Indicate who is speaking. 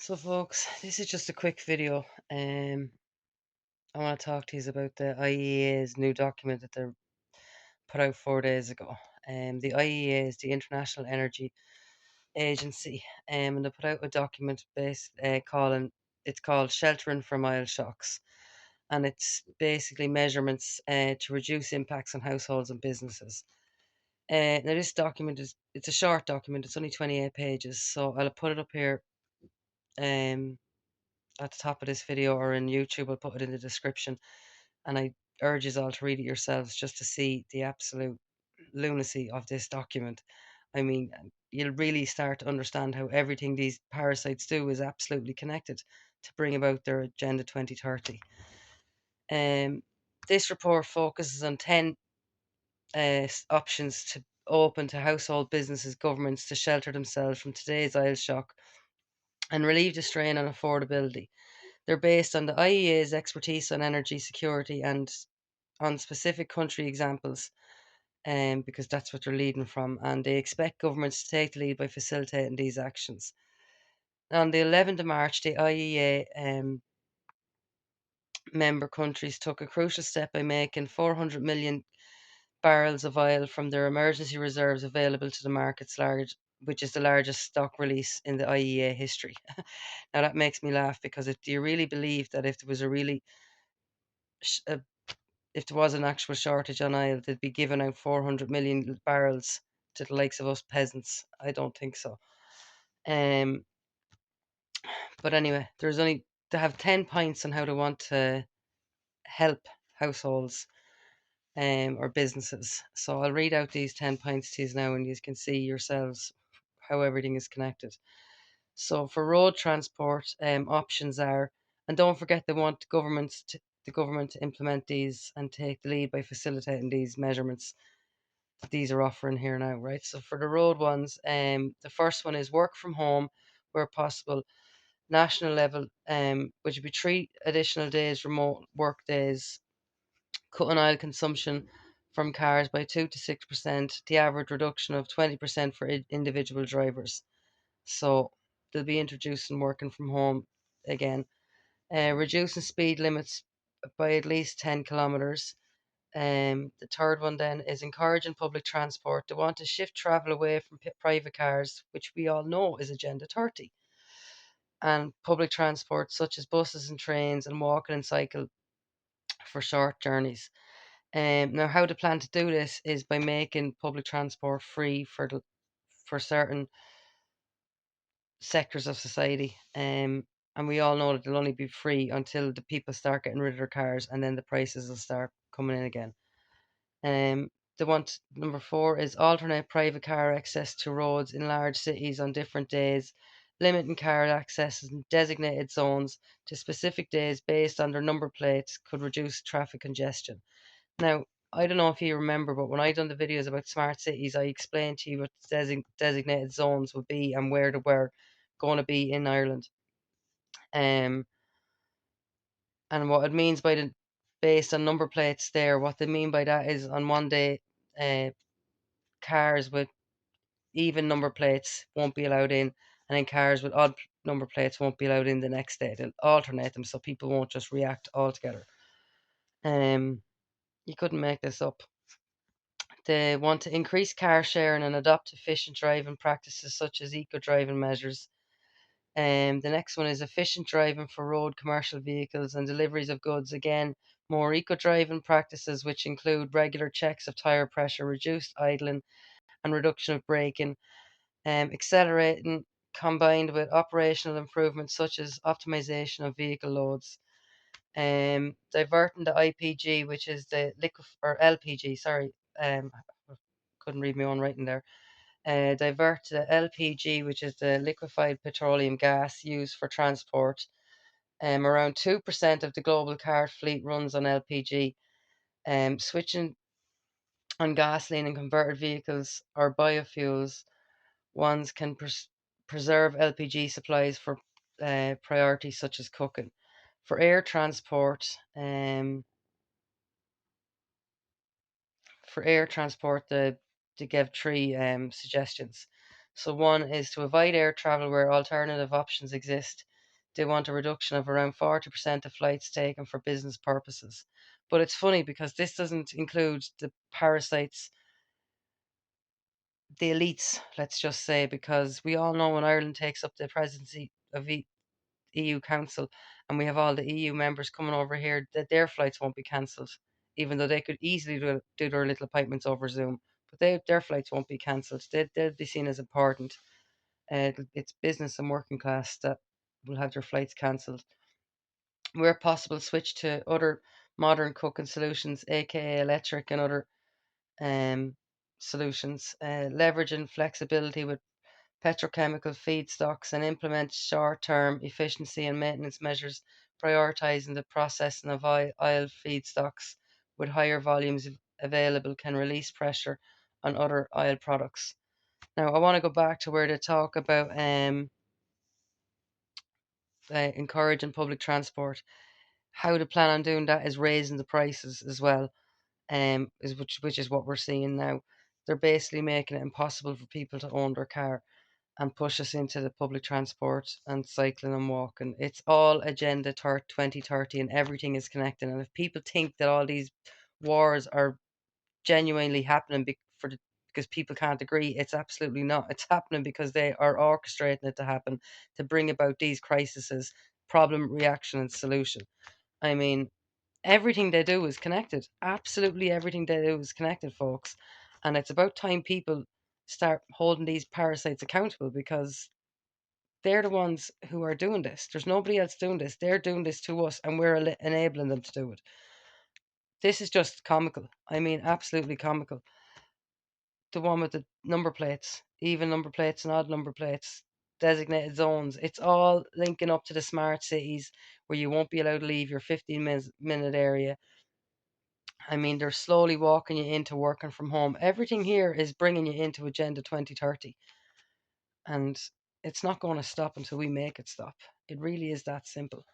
Speaker 1: So, folks, this is just a quick video. I want to talk to you about the IEA's new document that they put out 4 days ago. The IEA is the International Energy Agency, and they put out a document based calling it's called "Sheltering from Oil Shocks," and it's basically measurements to reduce impacts on households and businesses. Now, this document it's a short document. It's only 28 pages, so I'll put it up here. Um, at the top of this video or in YouTube. I'll put it in the description. And I urge you all to read it yourselves just to see the absolute lunacy of this document. I mean, you'll really start to understand how everything these parasites do is absolutely connected to bring about their Agenda 2030. Um, this report focuses on 10 options to open to household businesses, governments to shelter themselves from today's oil shock and relieve the strain on affordability. They're based on the IEA's expertise on energy security and on specific country examples, because that's what they're leading from. And they expect governments to take the lead by facilitating these actions. On the 11th of March, the IEA member countries took a crucial step by making 400 million barrels of oil from their emergency reserves available to the markets large, which is the largest stock release in the IEA history. Now that makes me laugh because do you really believe that if there was sh- a if there was an actual shortage on oil, they'd be giving out 400 million barrels to the likes of us peasants? I don't think so. Um, but anyway, they have 10 points on how they want to help households or businesses. So I'll read out these 10 points to you now, and you can see yourselves how everything is connected. So for road transport, options are, and don't forget they want the government to implement these and take the lead by facilitating these measurements that these are offering here now, right? So for the road ones, the first one is work from home where possible, national level, which would be 3 additional days remote work days, cutting oil consumption from cars by 2 to 6%, the average reduction of 20% for individual drivers. So they'll be introducing working from home again, reducing speed limits by at least 10 kilometers. The third one then is encouraging public transport. They want to shift travel away from private cars, which we all know is Agenda 30, and public transport such as buses and trains and walking and cycle for short journeys. Now, how they plan to do this is by making public transport free for certain sectors of society. And we all know that it'll only be free until the people start getting rid of their cars, and then the prices will start coming in again. Um, they want Number four is alternate private car access to roads in large cities on different days, limiting car access in designated zones to specific days based on their number plates could reduce traffic congestion. Now, I don't know if you remember, but when I done the videos about smart cities, I explained to you what designated zones would be and where they were going to be in Ireland. Um, and what it means by the based on number plates there, what they mean by that is on one day, uh, cars with even number plates won't be allowed in, and then cars with odd number plates won't be allowed in the next day. They'll alternate them so people won't just react altogether. You couldn't make this up. They want to increase car sharing and adopt efficient driving practices such as eco driving measures. The next one is efficient driving for road commercial vehicles and deliveries of goods. Again, more eco driving practices, which include regular checks of tyre pressure, reduced idling, and reduction of braking. Accelerating combined with operational improvements such as optimization of vehicle loads. Diverting the IPG, which is the liquid or LPG, sorry, couldn't read my own writing there. Divert to the LPG, which is the liquefied petroleum gas used for transport. Around 2% of the global car fleet runs on LPG. Switching on gasoline and converted vehicles or biofuels, ones can preserve LPG supplies for priorities such as cooking. For air transport, they give three suggestions. So one is to avoid air travel where alternative options exist. They want a reduction of around 40% of flights taken for business purposes. But it's funny because this doesn't include the parasites, the elites, let's just say, because we all know when Ireland takes up the presidency of EU Council and we have all the EU members coming over here, that their flights won't be cancelled, even though they could easily do their little appointments over Zoom. But their flights won't be cancelled. They'll be seen as important. It's business and working class that will have their flights cancelled. Where possible, switch to other modern cooking solutions, aka electric and other um, solutions. Leveraging flexibility with petrochemical feedstocks and implement short-term efficiency and maintenance measures, prioritizing the processing of oil feedstocks with higher volumes available can release pressure on other oil products. Now, I want to go back to where they talk about encouraging public transport. How they plan on doing that is raising the prices as well, which is what we're seeing now. They're basically making it impossible for people to own their car and push us into the public transport and cycling and walking. It's all Agenda 2030 and everything is connected. And if people think that all these wars are genuinely happening because people can't agree, it's absolutely not. It's happening because they are orchestrating it to happen to bring about these crises, problem, reaction, and solution. I mean, everything they do is connected. Absolutely everything they do is connected, folks. And it's about time people start holding these parasites accountable because they're the ones who are doing this. There's nobody else doing this. They're doing this to us and we're enabling them to do it. This is just comical. I mean, absolutely comical. The one with the number plates, even number plates and odd number plates, designated zones. It's all linking up to the smart cities where you won't be allowed to leave your 15-minute area. I mean, they're slowly walking you into working from home. Everything here is bringing you into Agenda 2030. And it's not going to stop until we make it stop. It really is that simple.